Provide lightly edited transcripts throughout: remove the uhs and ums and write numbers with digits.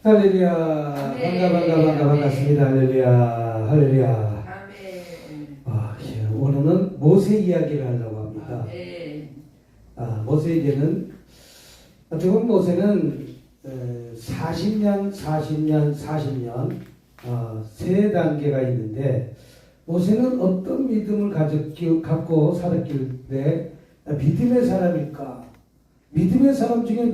할렐루야. 반갑습니다. 할렐루야. 할렐루야. 오늘은 모세 이야기를 하려고 합니다. 모세에게는 어떻게 보면 모세는 40년 세 단계가 있는데, 모세는 어떤 믿음을 갖고 살았길 때 믿음의 사람일까? 믿음의 사람 중에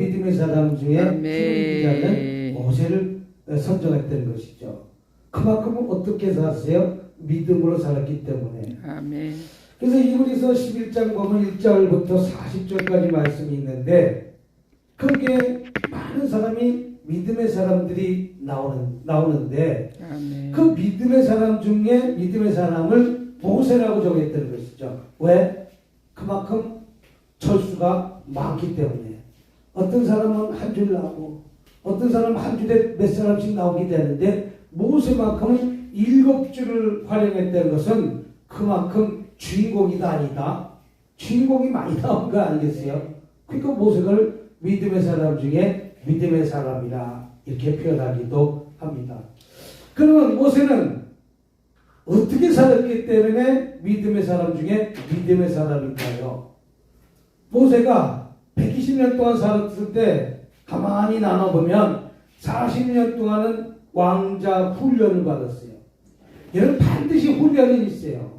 기록자는 모세를 선정했다는 것이죠. 그만큼 어떻게 살았어요? 믿음으로 살았기 때문에. 아멘. 그래서 이브리서 11장 보면 1절부터 40절까지 말씀이 있는데, 거기에 많은 사람이 믿음의 사람들이 나오는데, 아멘. 그 믿음의 사람 중에 믿음의 사람을 모세라고 정했다는 것이죠. 왜? 그만큼 철수가 많기 때문에. 어떤 사람은 한 줄 나오고, 어떤 사람은 한 줄에 몇 사람씩 나오게 되는데, 모세만큼은 7줄을 활용했다는 것은 그만큼 주인공이다 아니다. 주인공이 많이 나온 거 아니겠어요? 그러니까 모세를 믿음의 사람 중에 믿음의 사람이라 이렇게 표현하기도 합니다. 그러면 모세는 어떻게 살았기 때문에 믿음의 사람 중에 믿음의 사람일까요? 모세가 120년 동안 살았을 때 가만히 나눠보면 40년 동안은 왕자 훈련을 받았어요. 여러분 반드시 훈련이 있어요.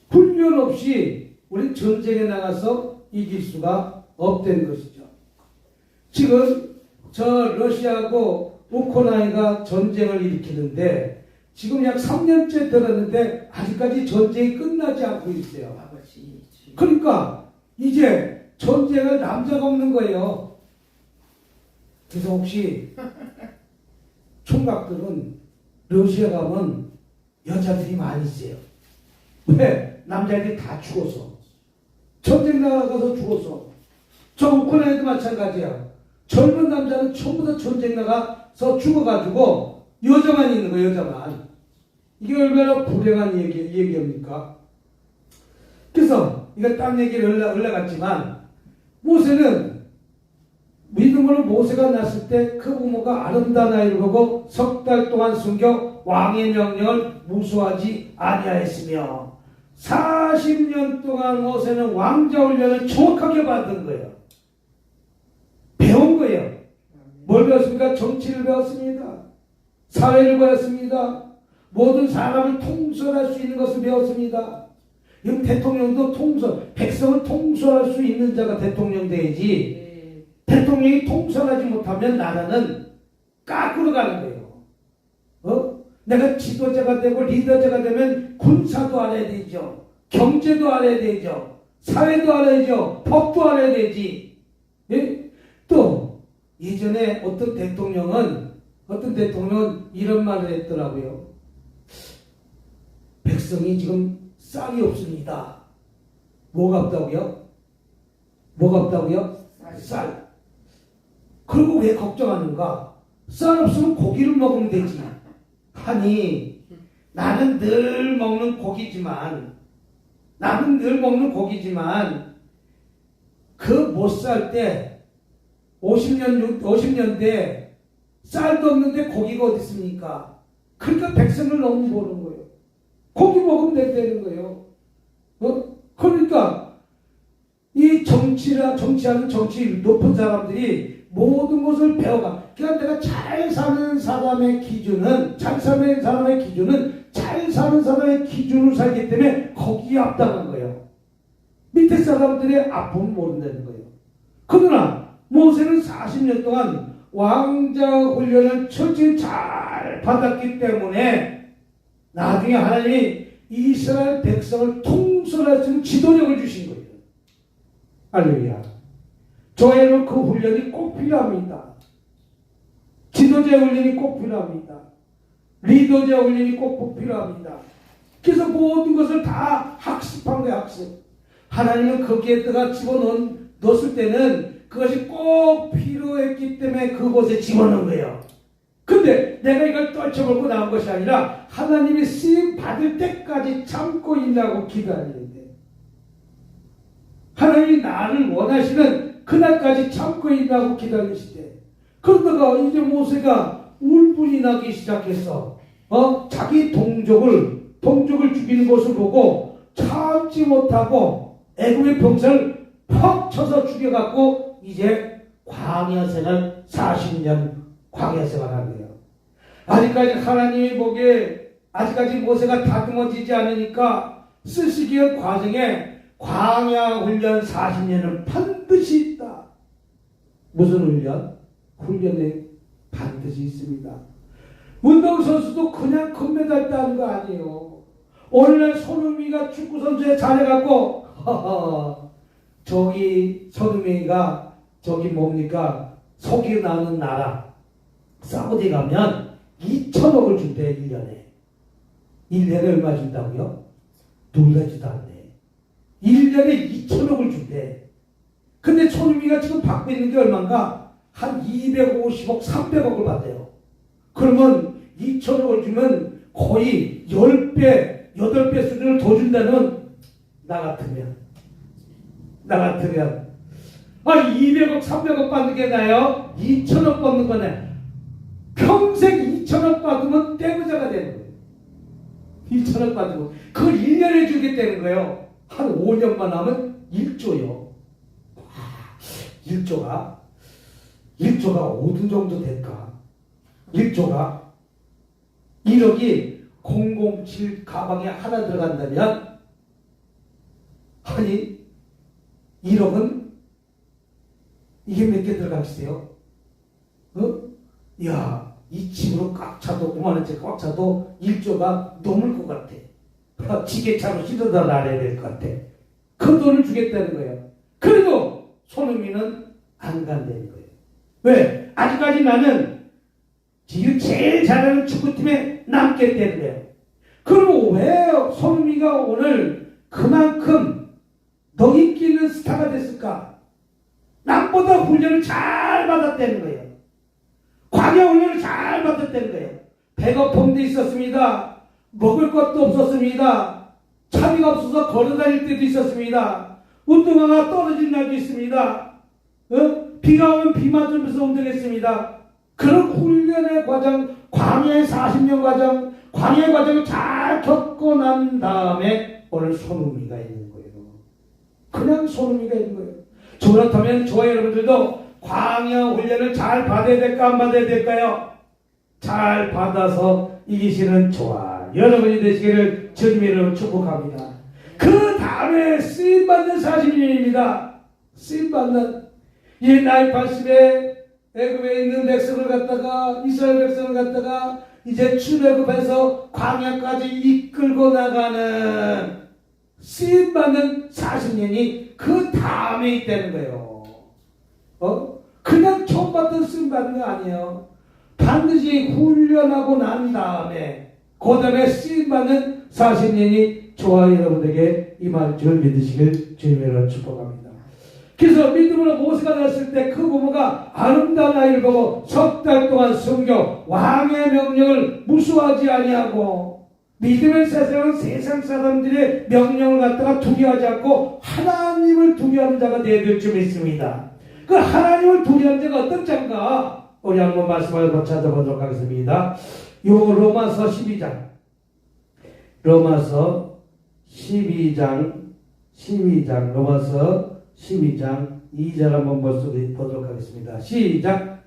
훈련 없이 우리 전쟁에 나가서 이길 수가 없다는 것이죠. 지금 저 러시아하고 우크라이나가 전쟁을 일으키는데 지금 약 3년째 들었는데 아직까지 전쟁이 끝나지 않고 있어요. 그러니까 이제 전쟁을 남자가 없는 거예요. 그래서 혹시 총각들은 러시아 가면 여자들이 많이 있어요. 왜? 남자들이 다 죽어서. 전쟁 나가서 죽어서. 저 우크라이나도 마찬가지야. 젊은 남자는 전부 다 전쟁 나가서 죽어가지고 여자만 있는 거예요. 여자만. 이게 얼마나 불행한 얘기입니까? 그래서 이거 딴 얘기를 올라갔지만 모세는 믿음으로 모세가 났을 때 그 부모가 아름다운 아이를 보고 석 달 동안 숨겨 왕의 명령을 무수하지 아니하였으며 40년 동안 모세는 왕자 훈련을 정확하게 받은 거예요. 배운 거예요. 뭘 배웠습니까? 정치를 배웠습니다. 사회를 배웠습니다. 모든 사람을 통솔할 수 있는 것을 배웠습니다. 이 대통령도 백성을 통솔할 수 있는 자가 대통령 돼야지. 대통령이 통솔하지 못하면 나라는 까꾸로 가는 거예요. 내가 지도자가 되고 리더자가 되면 군사도 알아야 되죠. 경제도 알아야 되죠. 사회도 알아야죠. 법도 알아야 되지. 예? 또 예전에 어떤 대통령은 이런 말을 했더라고요. 백성이 지금 쌀이 없습니다. 뭐가 없다고요? 쌀. 그리고 왜 걱정하는가? 쌀 없으면 고기를 먹으면 되지. 아니, 나는 늘 먹는 고기지만 그 못 살 때 50년대 쌀도 없는데 고기가 어디 있습니까? 그러니까 백성을 너무 모르는 거예요. 고기 먹으면 된다는 거예요. 그러니까 이 정치하는 정치 높은 사람들이 모든 것을 배워가. 그러니까 내가 잘 사는 사람의 기준은 잘 사는 사람의 기준으로 살기 때문에 거기에 앞당한 거예요. 밑에 사람들의 아픔을 모른다는 거예요. 그러나 모세는 40년 동안 왕자 훈련을 철저히 잘 받았기 때문에 나중에 하나님이 이스라엘 백성을 통솔할 수 있는 지도력을 주신 거예요. 할렐루야. 저에는 그 훈련이 꼭 필요합니다. 지도자 훈련이 꼭 필요합니다. 리더자 훈련이 꼭 필요합니다. 그래서 모든 것을 다 학습한 거예요. 학습. 하나님은 거기에다가 집어넣었을 때는 그것이 꼭 필요했기 때문에 그곳에 집어넣은 거예요. 근데 내가 이걸 떨쳐먹고 나온 것이 아니라 하나님이 쓰임 받을 때까지 참고 있냐고 기다리는데, 하나님이 나를 원하시는 그날까지 참고 있다고 기다리시되 그러다가 이제 모세가 울분이 나기 시작했어. 자기 동족을 죽이는 것을 보고 참지 못하고 애굽의 병사를 퍽 쳐서 죽여갖고 이제 광야 생활 40년 광야 생활한 거예요. 아직까지 하나님이 보기에 아직까지 모세가 다듬어지지 않으니까 쓰시기의 과정에 광야 훈련 40년은 반드시 있다. 무슨 훈련? 훈련에 반드시 있습니다. 운동선수도 그냥 금메달 따는 거 아니에요. 오늘날 손흥민이가 축구선수에 잘해갖고 저기 손흥민이가 저기 뭡니까? 속이 나는 나라 사우디 가면 2천억을 준대 1년에. 1년에 얼마 준다고요? 놀라지도 않네. 1년에 2천억을 준대. 근데 손흥민이가 지금 받고 있는 게 얼마인가? 한 250억, 300억을 받아요. 그러면 2천억을 주면 거의 10배, 8배 수준을 더 준다는 나 같으면 200억, 300억 받는 게 나요? 2천억 받는 거네. 평생 2천억 받으면 떼부자가 되는 거예요. 2천억 받으면 그걸 1년에 주겠다는 거예요. 한 5년만 하면 1조요. 1조가 어느 정도 될까? 1억이 007 가방에 하나 들어간다면, 아니 1억은 이게 몇 개 들어가겠어요? 야, 이 집으로 꽉 차도 5만원짜리 꽉 차도 1조가 넘을 것 같아. 지게차로 씻어다 놔야 될 것 같아. 그 돈을 주겠다는 거예요. 그래도 손흥민은 안 간다는 거예요. 왜? 아직까지 나는 지금 제일 잘하는 축구팀에 남겠다는 거예요. 그럼 왜 손흥민이가 오늘 그만큼 더 인기 있는 스타가 됐을까? 남보다 훈련을 잘 받았다는 거예요. 광야 훈련을 잘 받았다는 거예요. 배고픔도 있었습니다. 먹을 것도 없었습니다. 차비가 없어서 걸어다닐 때도 있었습니다. 운동화가 떨어진 날도 있습니다. 비가 오면 비 맞으면서 운동했습니다. 그런 훈련의 과정, 광야의 40년 과정, 광야의 과정을 잘 겪고 난 다음에 오늘 손흥민이가 있는 거예요. 그냥 손흥민이가 있는 거예요. 그렇다면 저와 여러분들도 광야 훈련을 잘 받아야 될까 안 받아야 될까요? 잘 받아서 이기시는 저와 여러분이 되시기를 주님의 이름으로 축복합니다. 그 다음에 쓰임받는 40년입니다. 쓰임받는 이 나이 80에 애굽에 있는 백성을 갖다가 이스라엘 백성을 갖다가 이제 출애굽해서 광야까지 이끌고 나가는 쓰임받는 40년이 그 다음에 있다는 거예요. 그냥 처음 받던 쓰임받는 거 아니에요. 반드시 훈련하고 난 다음에 그 다음에 쓰임받는 40년이 저와 여러분에게 임할 줄 믿으시길 주님으로 축복합니다. 그래서 믿음으로 모세가 났을 때 그 부모가 아름다운 아이를 보고 석 달 동안 섬겨 왕의 명령을 무수하지 아니하고 믿음의 세상은 세상 사람들의 명령을 갖다가 두려워하지 않고 하나님을 두려워하는 자가 되어야 될 줄 믿습니다. 그 하나님을 두려워하는 자가 어떤 자인가? 우리 한번 말씀을 찾아보도록 하겠습니다. 요 로마서 12장 로마서 12장 로마서 12장 2절 한번 보도록 하겠습니다. 시작.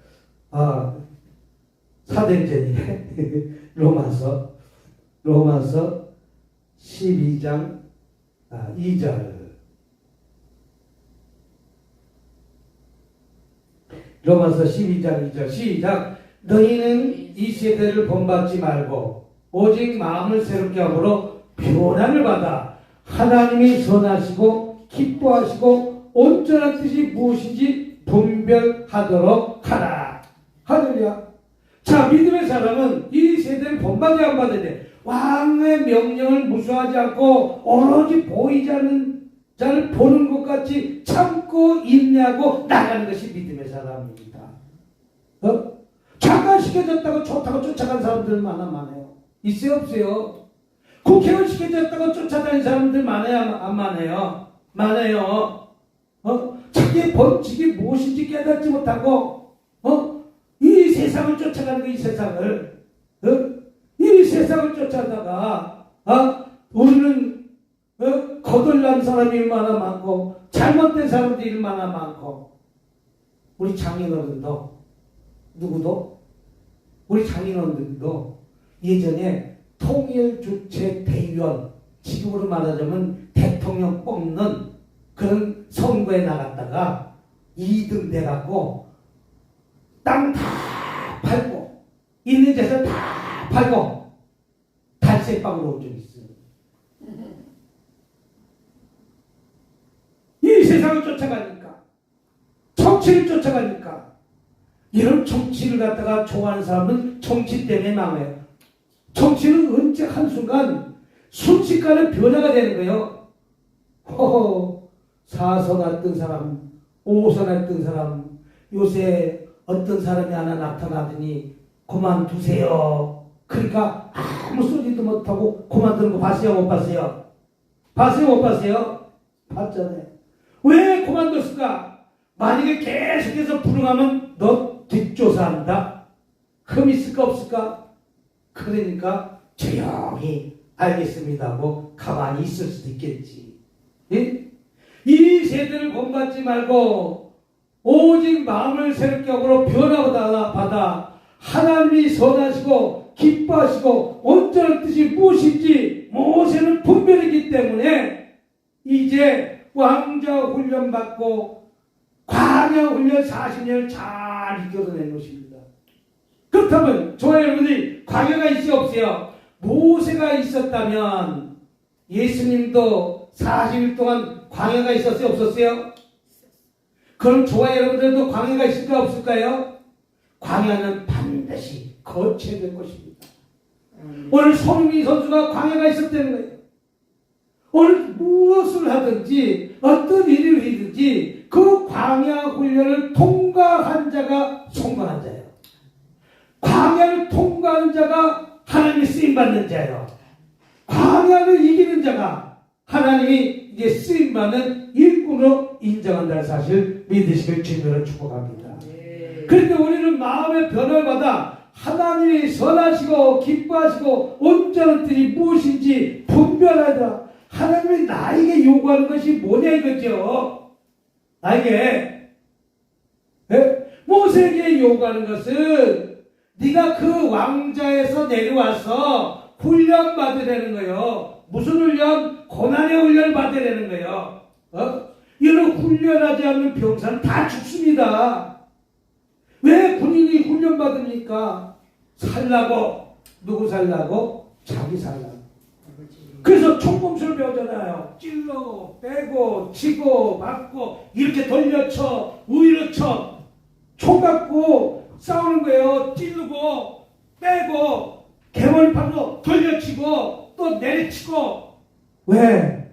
사대절이네. 로마서 12장 2절. 로마서 12장 2절 시작. 너희는 이 세대를 본받지 말고 오직 마음을 새롭게 함으로 변화를 받아 하나님이 선하시고 기뻐하시고 온전한 뜻이 무엇인지 분별하도록 하라. 할렐루야. 자, 믿음의 사람은 이 세대를 본받아야 안 받아야 돼. 왕의 명령을 무시하지 않고 오로지 보이지 않는 자를 보는 것 같이 참고 인내하고 나가는 것이 믿음의 사람입니다. 잠깐 시켜줬다고 좋다고 쫓아간 사람들 많아요. 있어요 없어요? 국회의원 시켜줬다고 쫓아다니는 사람들 많아요 안 많아요? 많아요. 자기의 법칙이 무엇인지 깨닫지 못하고 세상을 쫓아가는 거, 이 세상을. 어? 이 세상을 쫓아다가, 우리는, 거덜난 사람이 얼마나 많고, 잘못된 사람들이 얼마나 많고, 우리 장인어른도, 누구도? 우리 장인어른들도 예전에 통일주체대의원, 지금으로 말하자면 대통령 뽑는 그런 선거에 나갔다가 2등 돼갖고 땅 다 팔고 있는 재산 다 팔고 달새방으로 온 적이 있어요. 이 세상을 쫓아가니까, 정치를 쫓아가니까, 이런 정치를 갖다가 좋아하는 사람은 정치 때문에 망해요. 정치는 언제 한순간 순식간에 변화가 되는 거예요. 사선 했던 사람, 오선 했던 사람, 요새 어떤 사람이 하나 나타나더니 그만두세요. 그러니까 아무 소리도 못하고 그만두는 거 봤어요? 못 봤어요? 봤어요? 못 봤어요? 봤잖아요. 왜 그만뒀을까? 만약에 계속해서 불응하면 너 뒷조사한다. 흠 있을까 없을까? 그러니까 조용히 알겠습니다 하고 가만히 있을 수도 있겠지. 예? 이 세대를 본받지 말고 오직 마음을 새롭게 하고 변화받아 하나님이 선하시고 기뻐하시고 온전한 뜻이 무엇인지 모세는 분별했기 때문에 이제 왕자 훈련 받고 광야 훈련 40년을 잘 이끌어낸 것입니다. 그렇다면 저와 여러분들이 광야가 있어요 없어요? 모세가 있었다면 예수님도 40일 동안 광야가 있었어요 없었어요? 그럼 저와 여러분들도 광야가 있을까 없을까요? 광야는 반드시 거쳐야 될 것입니다. 오늘 손흥민 선수가 광야가 있었다는 거예요. 오늘 무엇을 하든지 어떤 일을 하든지 그 광야 훈련을 통과한 자가 성공한 자예요. 광야를 통과한 자가 하나님이 쓰임받는 자예요. 광야를 이기는 자가 하나님이 이제 쓰임받는 일꾼으로 인정한다는 사실 믿으시길 주님으로 축복합니다. 그런데 우리는 마음의 변화를 받아 하나님이 선하시고 기뻐하시고 온전한 뜻이 무엇인지 분별하더라. 하나님이 나에게 요구하는 것이 뭐냐 이거죠. 나에게 모세에게 요구하는 것은 네가 그 왕자에서 내려와서 훈련 받으라는 거예요. 무슨 훈련? 고난의 훈련을 받으라는 거예요. 이런 훈련하지 않는 병사는 다 죽습니다. 왜 군인이 훈련 받습니까? 살라고. 누구 살라고? 자기 살라고. 그래서 총검술을 배우잖아요. 찔러, 빼고, 치고, 맞고, 이렇게 돌려쳐, 우위로 쳐. 총 갖고 싸우는 거예요. 찌르고, 빼고, 개월판으로 돌려치고, 또 내리치고. 왜?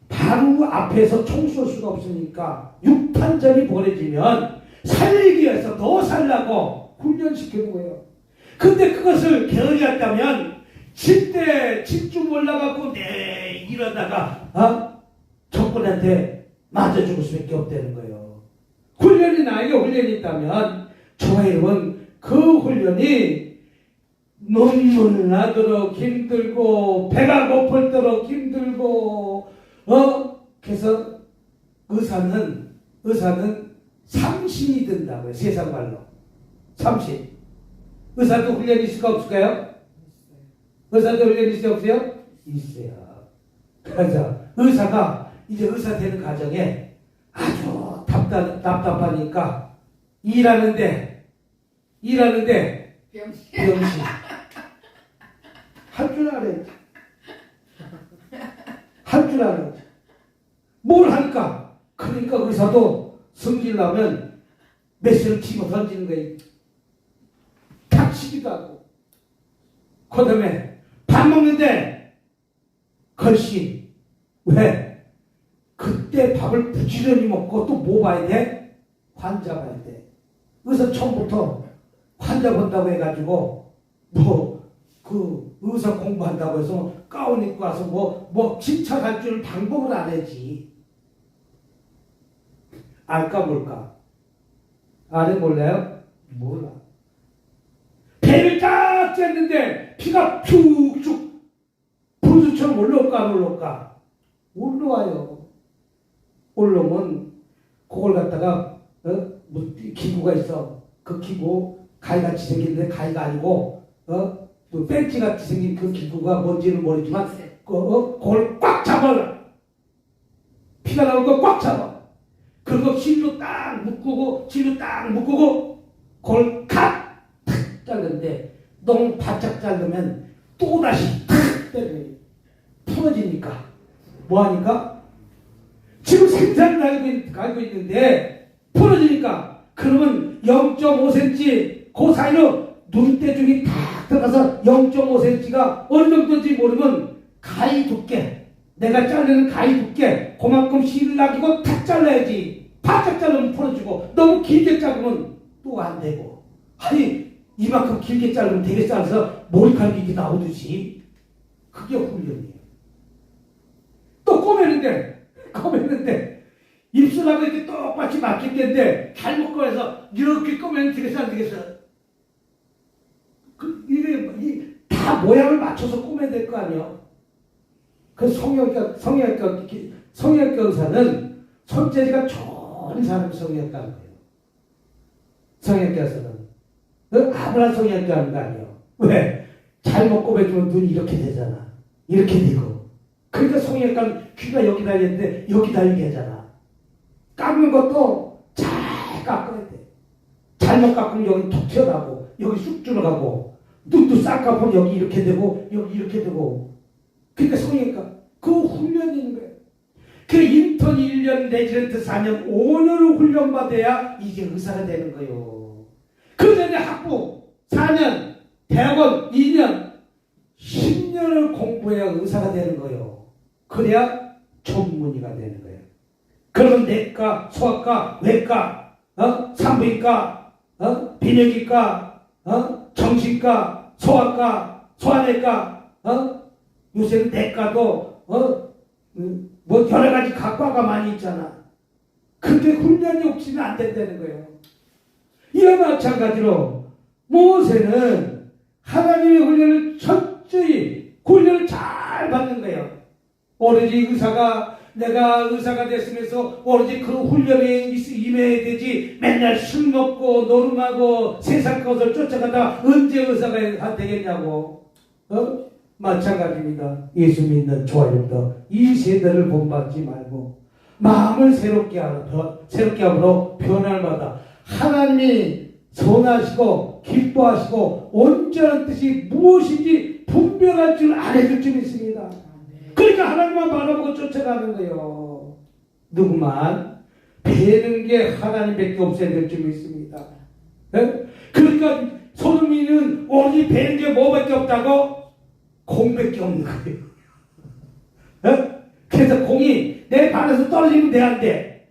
바로 앞에서 총 쏠 수가 없으니까 육탄전이 벌어지면 살리기 위해서 더 살라고 훈련시키는 거예요. 근데 그것을 게을리했다면 집중 올라가고 이러다가 적군한테 맞아 죽을 수밖에 없다는 거예요. 훈련이 나에게 훈련이 있다면 저와 여러분 그 훈련이 눈물 나도록 힘들고 배가 고플도록 힘들고 그래서 의사는 삼신이 된다고요. 세상 말로 삼신. 의사도 훈련이 있을까 없을까요? 의사도 훈련이 있어요 없어요? 있어요. 그래서 의사가 이제 의사 되는 과정에 아주 답답하니까 일하는데 병신 할 줄 알아야지. 할 줄 알아야지. 뭘 하니까? 그러니까 의사도 성질나면 메스를 치고 던지는 거예요. 탁치기도 하고. 그 다음에 밥 먹는데 걸씨. 왜? 그때 밥을 부지런히 먹고 또 뭐 봐야 돼? 환자 봐야 돼. 의사 처음부터 환자 본다고 해가지고 그 의사 공부한다고 해서 가운 입고 와서 뭐 침착할 줄 방법을 알아야지. 알까 몰까? 알아 몰라요? 몰라. 배를 딱 쬐는데 피가 푹쭉 분수처럼 올라올까 안 올라올까? 올라와요. 올라오면 그걸 갖다가 뭐 기구가 있어. 그 기구 가위같이 생겼는데 가위가 아니고 또 벤치같이 생긴 그 기구가 뭔지는 모르지만 그걸 꽉 잡아라. 피가 나올 거 꽉 잡아. 그리고 실로 딱 묶고 그걸 탁 자르는데 너무 바짝 자르면 또다시 탁 때려요. 풀어지니까 뭐하니까? 지금 생산을 갈고 있는데 풀어지니까 그러면 0.5cm 그 사이로 눈대중이 탁 들어가서 0.5cm가 어느 정도인지 모르면 가위 두께, 내가 자르는 가위 두께 그만큼 실을 남기고 탁 잘라야지. 바짝 자르면 풀어지고 너무 길게 자르면 또 안 되고. 아니 이만큼 길게 자르면 되게 잘라서 머리카락이 이렇게 나오듯이 그게 훈련이에요. 또 꼬매는데 입술하고 이렇게 똑같이 맞겠는데 잘못 꺼내서 이렇게 꼬매면 되겠어 안 되겠어? 이게 다 모양을 맞춰서 꼬매야 될 거 아니에요? 그 성형외과 의사는 손재주가 좋은 사람이 성형외과 하는 거예요. 성형외과에서는 아무나 성형외과 하는 거 아니에요. 왜? 잘못 꼬매주면 눈이 이렇게 되잖아. 이렇게 되고. 그러니까 성형외과는 귀가 여기 달렸는데 여기 달리게 하잖아. 깎는 것도 잘 깎아야 돼. 잘못 깎으면 여기 툭 튀어나오고 여기 쑥 들어가고 눈도 싹 깎으면 여기 이렇게 되고 여기 이렇게 되고. 그러니까 성형외과 그 훈련이 있는 거예요. 그 인턴 1년, 레지던트 4년, 5년을 훈련받아야 이게 의사가 되는 거예요. 그 전에 학부 4년, 대학원 2년, 10년을 공부해야 의사가 되는 거예요. 그래야 전문의가 되는 거예요. 그러면 내과, 소아과, 외과, 산부인과, 비뇨기과, 정신과, 소아과, 소아내과, 요새는 내과도 뭐 여러 가지 과가 많이 있잖아. 그게 훈련이 없으면 안 된다는 거예요. 이와 마찬가지로 모세는 하나님의 훈련을 철저히 훈련을 잘 받는 거예요. 오로지 의사가 내가 의사가 됐으면서 오로지 그 훈련에 임해야 되지 맨날 술 먹고 노름하고 세상 것을 쫓아가다 언제 의사가 되겠냐고. 마찬가지입니다. 예수 믿는 조아님도 이 세대를 본받지 말고 마음을 새롭게 함으로 변할마다 하나님이 선하시고 기뻐하시고 온전한 뜻이 무엇인지 분별할 줄 알아줄 줄 있습니다. 그러니까 하나님만 바라보고 쫓아가는 거예요. 누구만 배는 게 하나님밖에 없어야 될 줄 믿습니다. 네? 그러니까 소돔이는 오로지 배는 게 뭐밖에 없다고? 공밖에 없는 거예요. 네? 그래서 공이 내 발에서 떨어지면 돼 안 돼?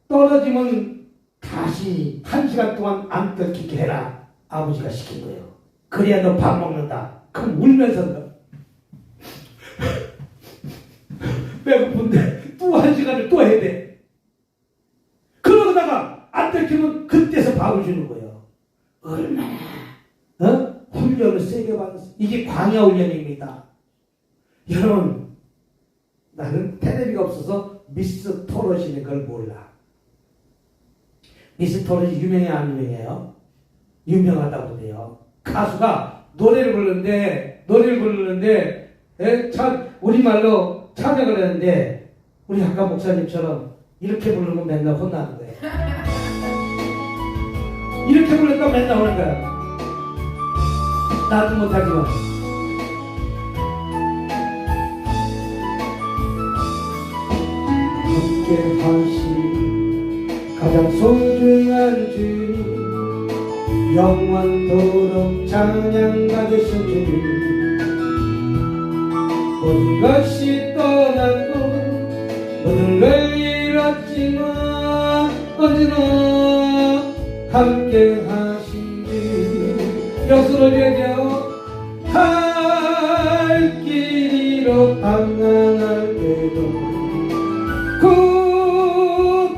떨어지면 다시 1시간 동안 안 뜯기게 해라. 아버지가 시킨 거예요. 그래야 너 밥 먹는다. 그럼 울면서 너 배고픈데 또 1시간을 또 해야 돼. 그러다가 안 뜯기면 그때서 밥을 주는 거예요. 얼마나 훈련을 세게 받았어. 이게 광야 훈련입니다. 여러분, 나는 테레비가 없어서 미스 토롯이는 걸 몰라. 미스 토롯이 유명해 안 유명해요? 유명하다고 그래요. 가수가 노래를 부르는데 우리말로 찬양을 하는데 우리 아까 목사님처럼 이렇게 부르면 맨날 혼나는 거예요. 이렇게 부르니까 맨날 오는 거예요. 나도 못하지만 함께 하신 가장 소중한 주님 영원토록 찬양 받으신 주님 모든 것이 떠나고 모든 걸 잃었지만 언제나 함께 하신 주님 역수로 되며 할 길이로 방황할 때도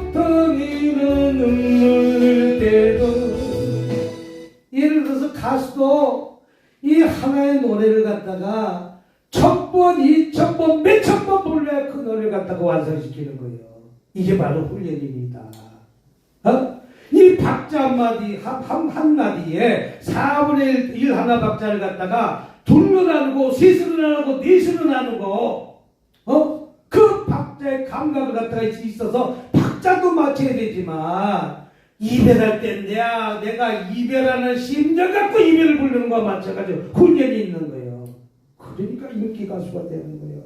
고통이는 눈물 흘릴 때도 예를 들어서 가수도 하나의 노래를 갖다가 1000번, 2000번, 몇천 번 불러야 그 노래를 갖다가 완성시키는 거예요. 이게 바로 훈련입니다. 이 박자 한마디, 한마디에 4분의 1 하나 박자를 갖다가 둘로 나누고, 셋으로 나누고, 넷으로 나누고, 그 박자의 감각을 갖다가 있어서 박자도 맞춰야 되지만, 이별할 땐 내가 이별하는 심정 갖고 이별을 부르는 거와 마찬가지로 훈련이 있는 거예요. 그러니까 인기 가수가 되는 거예요.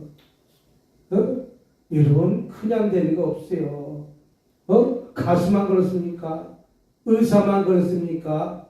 여러분, 그냥 되는 거 없어요. 가수만 그렇습니까? 의사만 그렇습니까?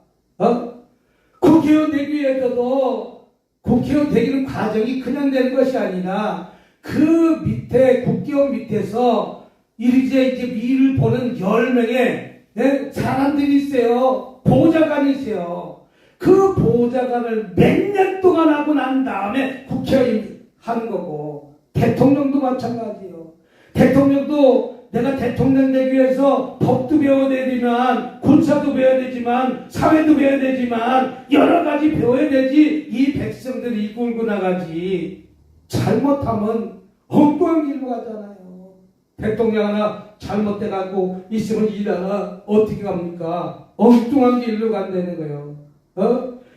국회의원 되기 위해서도 국회의원 되기는 과정이 그냥 되는 것이 아니라 그 밑에 국회의원 밑에서 이제 미를 보는 10명의 사람들이 있어요. 보좌관이 있어요. 그 보좌관을 몇 년 동안 하고 난 다음에 국회의원이 하는 거고, 대통령도 마찬가지예요. 대통령도 내가 대통령 되기 위해서 법도 배워야 되지만, 군사도 배워야 되지만, 사회도 배워야 되지만, 여러 가지 배워야 되지, 이 백성들이 이끌고 나가지. 잘못하면 엉뚱한 길로 가잖아요. 대통령 하나 잘못돼갖고 있으면 일 하나 어떻게 갑니까? 엉뚱한 길로 간다는 거예요.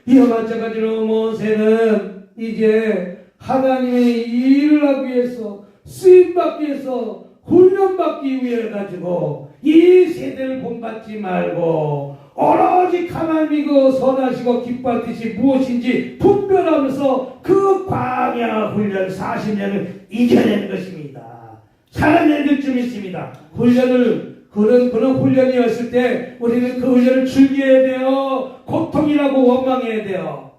이와 마찬가지로 모세는 이제 하나님의 일을 하기 위해서, 쓰임받기 위해서, 훈련받기 위해 가지고 이 세대를 본받지 말고 오로지 하나님이 그 선하시고 기뻐할 뜻이 무엇인지 분별하면서 그 광야 훈련 40년을 이겨내는 것입니다. 살아낼 좀 있습니다. 훈련을, 그런 훈련이었을 때 우리는 그 훈련을 즐겨야 돼요. 고통이라고 원망해야 돼요.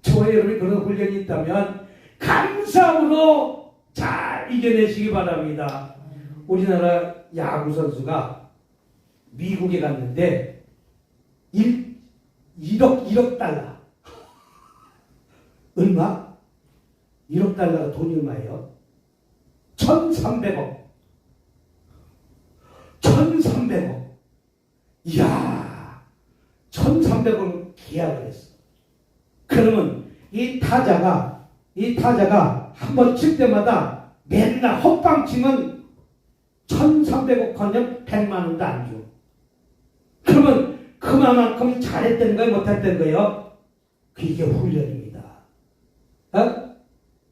저와 여러분이 그런 훈련이 있다면 감사함으로 잘 이겨내시기 바랍니다. 우리나라 야구 선수가 미국에 갔는데 1억 달러. 얼마? 1억 달러가 돈이 얼마예요? 1300억. 1300억. 이야, 1300억 계약을 했어. 그러면 이 타자가 한 번 칠 때마다 맨날 헛방 치면 1300억 하면 100만 원도 안 줘. 그러면 그만큼 잘했던 거예요? 못했던 거예요? 그게 훈련입니다.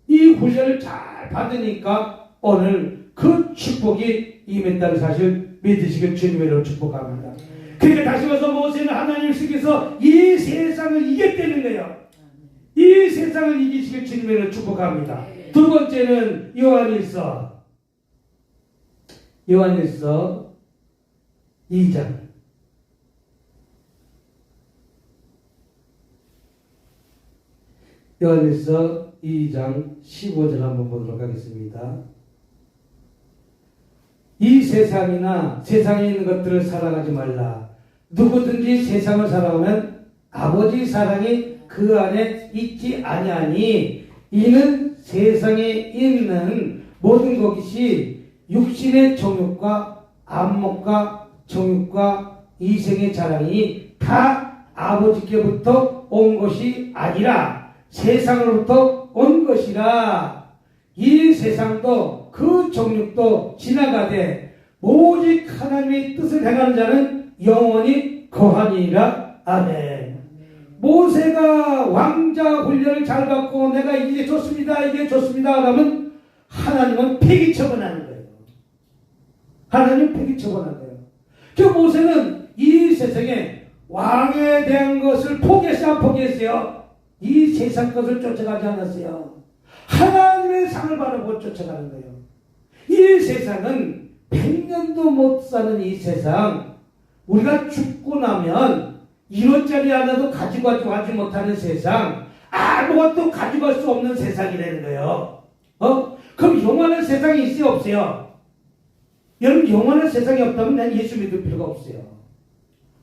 이 훈련을 잘 받으니까 오늘 그 축복이 임했다는 사실 믿으시길 주님으로 축복합니다. 그러니까 다시 와서 모세는 하나님을 쓰기서 이 세상을 이겼다는 거예요. 이 세상을 이기시길 주님으로 축복합니다. 두 번째는 요한일서 2장. 요한일서 2장 15절 한번 보도록 하겠습니다. 이 세상이나 세상에 있는 것들을 사랑하지 말라. 누구든지 세상을 사랑하면 아버지 사랑이 그 안에 있지 아니하니 이는 세상에 있는 모든 것이 육신의 정욕과 안목과 정욕과 이생의 자랑이 다 아버지께부터 온 것이 아니라 세상으로부터 온 것이라. 이 세상도 그 정욕도 지나가되 오직 하나님의 뜻을 행하는 자는 영원히 거하니라. 아멘. 모세가 왕자 훈련을 잘 받고 내가 이게 좋습니다 하면 하나님은 폐기 처분하는 거예요. 하나님 폐기 처분하는 거예요. 그 모세는 이 세상에 왕에 대한 것을 포기했어요? 안 포기했어요? 이 세상 것을 쫓아가지 않았어요. 하나님의 상을 바라보고 쫓아가는 거예요. 이 세상은 100년도 못 사는 이 세상, 우리가 죽고 나면 1원짜리 하나도 가지고 가지 못하는 세상, 아무것도 가지고 갈 수 없는 세상이라는 거예요. 그럼 영원한 세상이 있어요? 없어요? 여러분, 영원한 세상이 없다면 난 예수 믿을 필요가 없어요.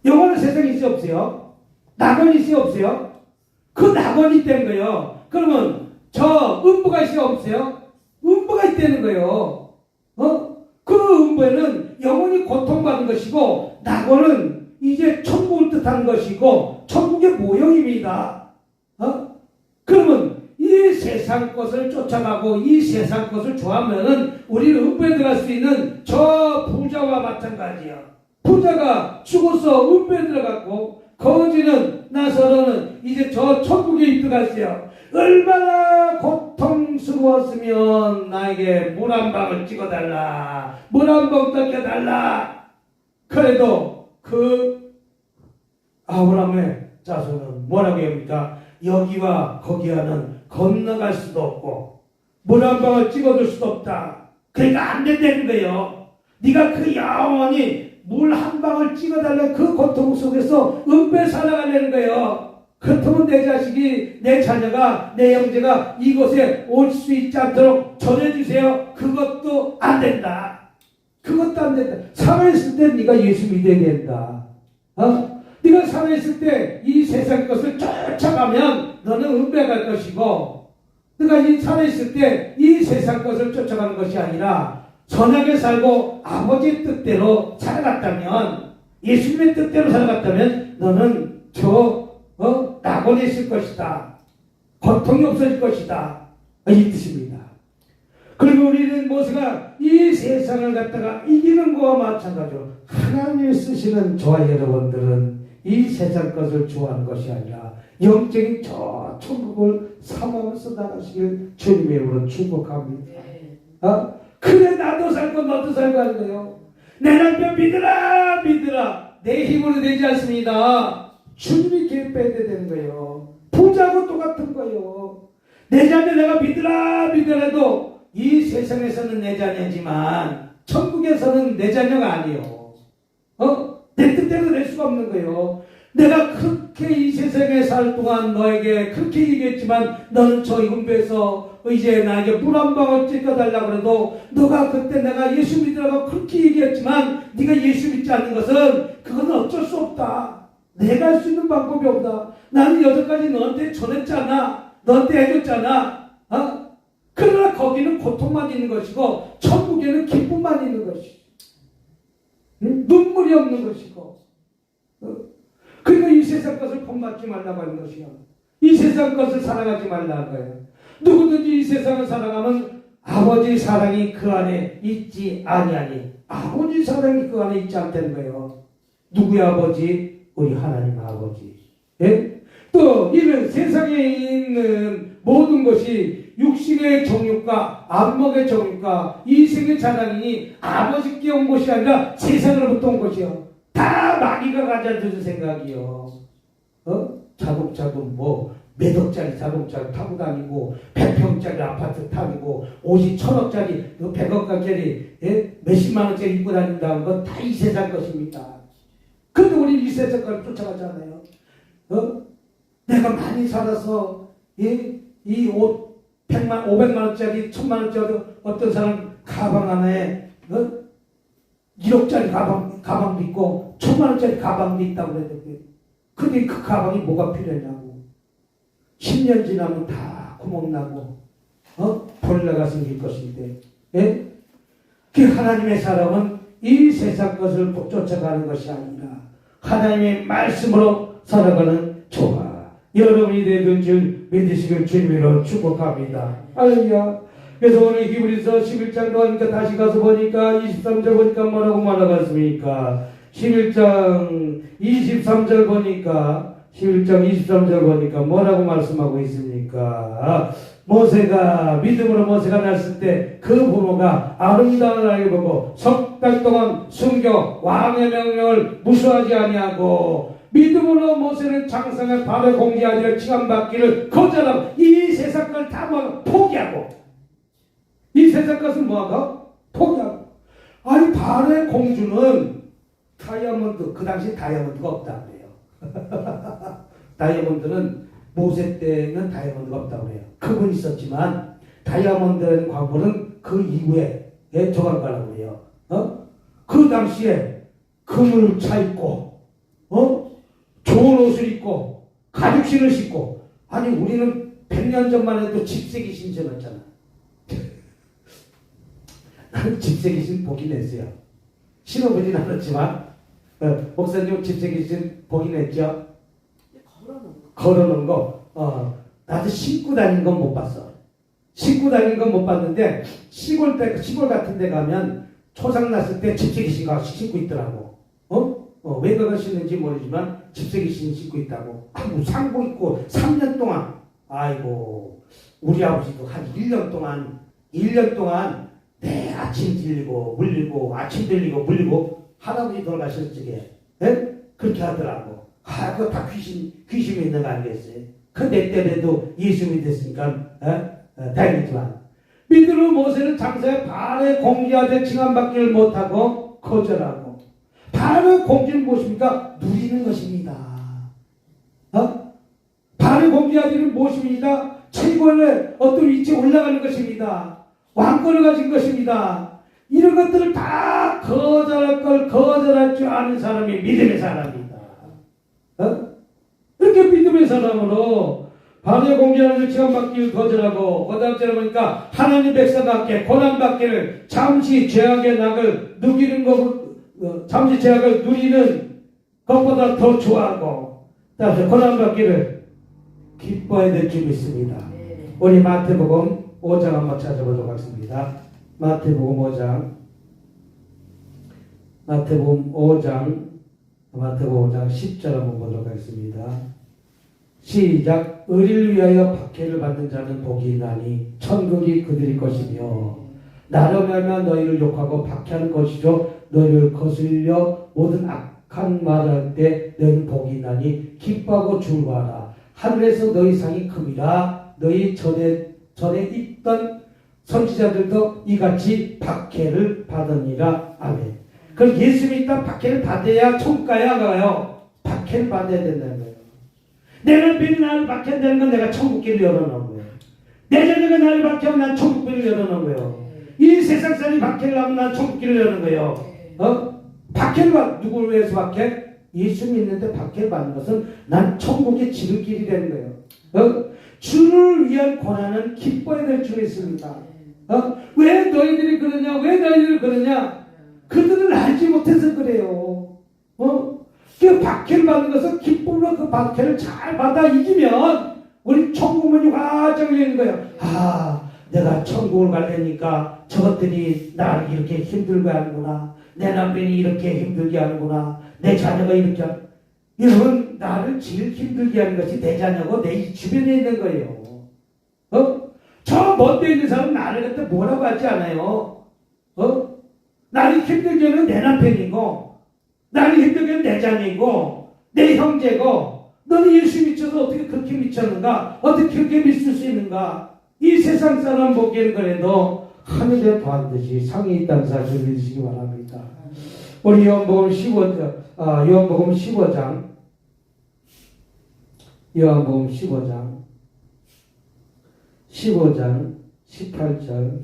영원한 세상이 있어요? 없어요? 낙원이 있어요? 없어요? 그 낙원이 있다는 거예요. 그러면 저 음부가 있어요? 없어요? 음부가 있다는 거예요. 그 음부에는 영원히 고통받는 것이고, 낙원은 이제 천국을 뜻하는 것이고, 천국의 모형입니다. 세상 것을 쫓아가고 이 세상 것을 좋아하면은 우리는 은폐 들어갈 수 있는 저 부자와 마찬가지야. 부자가 죽어서 은폐 들어갔고 거지는 나서로는 이제 저 천국에 입들어갔어요. 얼마나 고통스러웠으면 나에게 물 한 방울 찍어달라, 물 한 방 닦여달라. 그래도 그 아브라함의 자손은 뭐라고 합니까? 여기와 거기와는 건너갈 수도 없고 물 한 방울 찍어줄 수도 없다. 그러니까 안 된다는 거예요. 네가 그 영원히 물 한 방울 찍어달라는 그 고통 속에서 은폐 살아가려는 거예요. 그렇다면 내 자식이, 내 자녀가, 내 형제가 이곳에 올 수 있지 않도록 전해주세요. 그것도 안 된다. 그것도 안 된다. 살아있을 때 네가 예수 믿어야 된다. 네가 살아있을 때 이 세상 것을 쫓아가면 너는 은폐갈 것이고, 네가 이 살아있을 때 이 세상 것을 쫓아가는 것이 아니라 선하게 살고 아버지의 뜻대로 살아갔다면, 예수님의 뜻대로 살아갔다면 너는 낙원에 있을 것이다. 고통이 없어질 것이다. 이 뜻입니다. 그리고 우리는 모세가 이 세상을 갖다가 이기는 것과 마찬가지로 하나님이 쓰시는 저와 여러분들은 이 세상 것을 좋아하는 것이 아니라 영적인 저 천국을 사모하면서 나가시길 주님의 이름으로 축복합니다. 그래 나도 살고 너도 살고 하는 거예요. 내 남편 믿으라 믿으라. 내 힘으로 되지 않습니다. 주님이 개입해야 되는 거예요. 부자하고 똑같은 거예요. 내 자녀 내가 믿으라 믿으라도 이 세상에서는 내 자녀지만 천국에서는 내 자녀가 아니에요. 내 뜻대로 될 수가 없는 거예요. 내가 그렇게 이 세상에 살 동안 너에게 그렇게 얘기했지만 너는 저 은폐에서 이제 나에게 물 한 방울 찍어달라고 해도 너가 그때 내가 예수 믿으라고 그렇게 얘기했지만 네가 예수 믿지 않는 것은 그건 어쩔 수 없다. 내가 할 수 있는 방법이 없다. 나는 여태까지 너한테 전했잖아. 너한테 해줬잖아. 그러나 거기는 고통만 있는 것이고 천국에는 기쁨만 있는 것이고 눈물이 없는 것이고 그러니까 이 세상 것을 본받지 말라고 하는 것이요. 이 세상 것을 사랑하지 말라는 거예요. 누구든지 이 세상을 살아가면 아버지 사랑이 그 안에 있지 아니하니 아버지 사랑이 그 안에 있지 않다는 거예요. 누구의 아버지? 우리 하나님 아버지. 예? 또 이는 세상에 있는 모든 것이 육신의 정욕과 안목의 정욕과 이생의 자랑이니 아버지께 온 것이 아니라 세상으로부터 온 것이요. 다 마귀가 가져주는 생각이요. 자동차도 뭐 몇 억짜리 자동차 타고 다니고 100평짜리 아파트 타고 옷이 1000억짜리 100억짜리 몇십만 원짜리 입고 다닌다는 건 다 이 세상 것입니다. 그런데 우리 이 세상 걸 쫓아가잖아요. 내가 많이 살아서 이 옷 100만 500만 원짜리 1000만 원짜리 어떤 사람 가방 안에 1억짜리 가방도 있고 1000만 원짜리 가방도 있다고 그래야 되고요. 근데 그 가방이 뭐가 필요하냐고. 10년 지나면 다 구멍나고 벌레가 생길 것인데 그 하나님의 사람은 이 세상 것을 쫓아가는 것이 아니라 하나님의 말씀으로 살아가는 조화 여러분이 되는 줄 믿으시길 주님으로 축복합니다. 할렐루야. 그래서 오늘 히브리서 11장도 하니까 다시 가서 보니까 23절 보니까 뭐라고 말하겠습니까? 11장 23절 보니까 11장 23절 보니까 뭐라고 말씀하고 있습니까? 모세가 믿음으로 모세가 났을 때 그 부모가 아름다운 아이를 보고 석 달 동안 순교 왕의 명령을 무시하지 아니하고 믿음으로 모세는 장성의 발의 공지하기를 칭함받기를 거절하고 이 세상 걸 다 포기하고 이 세상 것은 뭐하고? 포기하고. 아니 발의 공주는 다이아몬드 그 당시 다이아몬드가 없다고 그래요. 다이아몬드는 모세 때는 다이아몬드가 없다고 그래요. 그건 있었지만 다이아몬드라는 광물은 그 이후에 조각가라고 해요. 그 당시에 금을 차 입고 좋은 옷을 입고 가죽신을 신고 아니 우리는 100년 전만 해도 집세기 신전했잖아. 나는 집세기 신 보긴 했어요. 신어보진 않았지만 목사님 집세기 신 보긴 했죠. 걸어놓은 거 나도 신고 다니는 건 못 봤어. 싣고 다니는 건 못 봤는데 시골 같은 데 가면 초상 났을 때 집세기 싣고 있더라고. 왜 그걸 싣는지 모르지만 집세기 싣고 있다고. 아이고 상복 입고 3년 동안 아이고 우리 아버지도 한 1년 동안 내 아침 들리고 물리고 아침 들리고 물리고 할아버지 돌아가실 적에 그렇게 하더라고. 그거 다 귀신이 있는 거 아니겠어요? 내 때에도 예수 믿었으니까 다행이지만 믿음으로 모세는 장사에 발에 공기하되 칭함받기를 못하고 거절하고 발의 공기를 무엇입니까? 누리는 것입니다. 발의 공기하기는 무엇입니까? 최고의 어떤 위치에 올라가는 것입니다. 왕권을 가진 것입니다. 이런 것들을 다 거절할 줄 아는 사람이 믿음의 사람입니다. 이렇게 믿음의 사람으로 발의 공개하는 칭함받기를 거절하고 그 다음 절에 보니까 하나님 백성과 함께 고난받기를 잠시 죄악의 낙을 누리는 것보다 더 좋아하고 따라서 고난받기를 기뻐해야 될 줄 믿습니다. 우리 마태복음 5장 한번 찾아보도록 하겠습니다. 마태복음 5장 10절 한번 보도록 하겠습니다. 시작. 의를 위하여 박해를 받는 자는 복이 있나니 천국이 그들의 것이며 나로 말미암아 너희를 욕하고 박해하는 것이죠. 너희를 거슬려 모든 악한 말할 때 너희는 복이 있나니 기뻐하고 즐거워하라. 하늘에서 너희 상이 큼이라. 너희 전에 있던 선지자들도 이같이 박해를 받으니라. 아멘. 그럼 예수 믿다 박해를 받아야 천국 가요? 박해를 받아야 된다는 거예요. 내 남편이 나를 박해한다는 건 내가 천국길을 열어놓은 거예요. 내 자녀가 나를 박해하면 난 천국길을 열어놓은 거예요. 이 세상 사람이 박해를 하면 난 천국길을 열어놓은 거예요. 박해를 누구를 위해서 박해? 예수 믿는데 박해를 받는 것은 난 천국의 지름길이 되는 거예요. 주를 위한 고난은 기뻐해야 될 줄 있습니다. 왜 너희들이 그러냐? 그들은 알지 못해서 그래요. 그 박해를 받는 것은 기쁨으로 그 박해를 잘 받아 이기면 우리 천국 문이 활짝 열리는 거예요. 내가 천국을 가려니까 저것들이 나를 이렇게 힘들게 하는구나. 내 남편이 이렇게 힘들게 하는구나. 내 자녀가 이렇게 여러분 나를 제일 힘들게 하는 것이 내 자녀고 내 주변에 있는 거예요. 저 먼데 있는 사람은 나를 갖다 뭐라고 하지 않아요. 나를 힘들게 하는 내 남편이고 나를 힘들게 하는 내 자녀이고 내 형제고 너는 예수 미쳐서 어떻게 그렇게 미쳤는가? 어떻게 그렇게 믿을 수 있는가? 이 세상 사람 보기에는 그래도 하늘에 반드시 상이 있다는 사실을 믿으시기 바랍니다. 우리 요한복음 15장 18절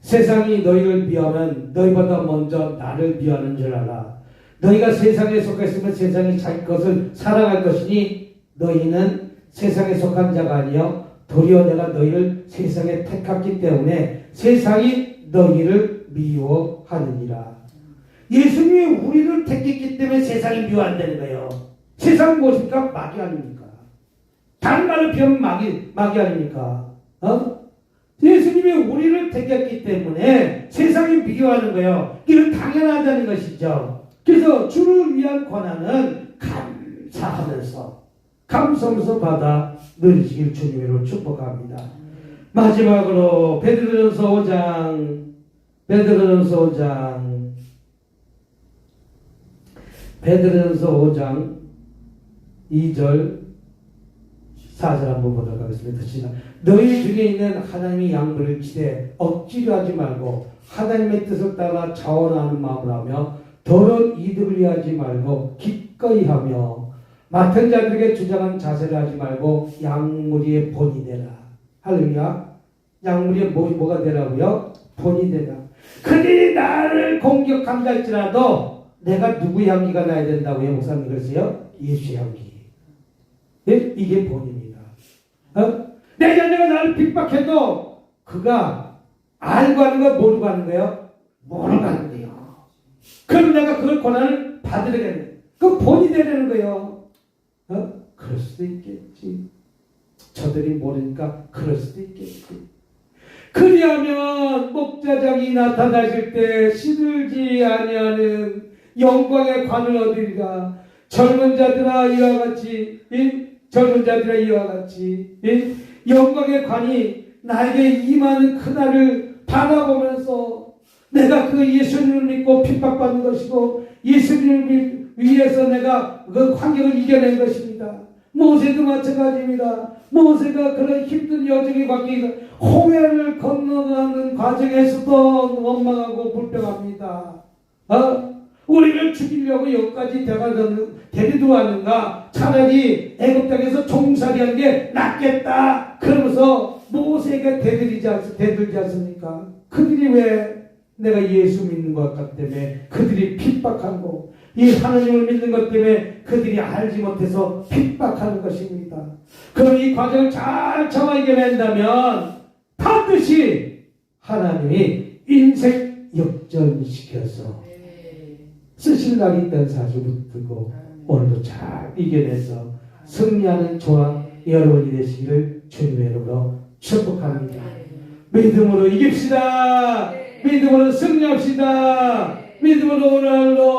세상이 너희를 미워하면 너희보다 먼저 나를 미워하는 줄 알아. 너희가 세상에 속했으면 세상이 자기 것을 사랑할 것이니 너희는 세상에 속한 자가 아니여 도리어 내가 너희를 세상에 택했기 때문에 세상이 너희를 미워하느니라. 예수님이 우리를 택했기 때문에 세상이 미워한다는 거예요. 세상은 무엇입니까? 마귀 아닙니까? 다른 말을 피하면 마귀 아닙니까? 예수님이 우리를 택했기 때문에 세상이 미워하는 거예요. 이건 당연하다는 것이죠. 그래서 주를 위한 고난은 감사하면서 받아 누리시길 주님으로 축복합니다. 마지막으로 베드로전서 5장 2절 4절 한번 보도록 하겠습니다. 너희 중에 있는 하나님의 양보를 기대 억지로 하지 말고 하나님의 뜻을 따라 자원하는 마음을 하며 더러운 이득을 위하지 말고 기꺼이 하며 맡은 자들에게 주장한 자세를 하지 말고 양무리의 본이 되라. 할렐루야. 양무리의 뭐가 되라고요? 본이 되라. 그들이 나를 공격한다 할지라도 내가 누구 향기가 나야 된다고요? 목사님 그러세요? 예수 향기. 이게 본입니다. 내 자녀가 나를 핍박해도 그가 알고 하는 거 모르고 하는 거예요? 모르고 하는 거예요. 그럼 내가 그걸 고난을 받으려겠네. 그 본이 되려는 거예요. 그럴 수도 있겠지. 저들이 모르니까 그럴 수도 있겠지. 그리하면 목자장이 나타나실 때 시들지 아니하는 영광의 관을 얻으리라. 젊은 자들아 이와 같이 영광의 관이 나에게 임하는 그날을 바라보면서 내가 그 예수님을 믿고 핍박받는 것이고 예수님을 위해서 내가 그 환경을 이겨낸 것입니다. 모세도 마찬가지입니다. 모세가 그런 힘든 여정의 과정에 홍해를 건너가는 과정에서도 원망하고 불평합니다. 우리를 죽이려고 여기까지 데리고 왔는가? 차라리 애굽 땅에서 종살이하는 게 낫겠다. 그러면서 모세에게 대들지 않습니까? 그들이 왜 내가 예수 믿는 것 같기 때문에 그들이 핍박하고 이 하나님을 믿는 것 때문에 그들이 알지 못해서 핍박하는 것입니다. 그럼 이 과정을 잘 참아 이겨낸다면 반드시 하나님이 인생 역전시켜서 쓰실 날이 있다는 사실을 붙들고 오늘도 잘 이겨내서 승리하는 저와 여러분이 되시기를 주님의 이름으로 축복합니다. 믿음으로 이깁시다. 믿음으로 승리합시다. 믿음으로 오늘도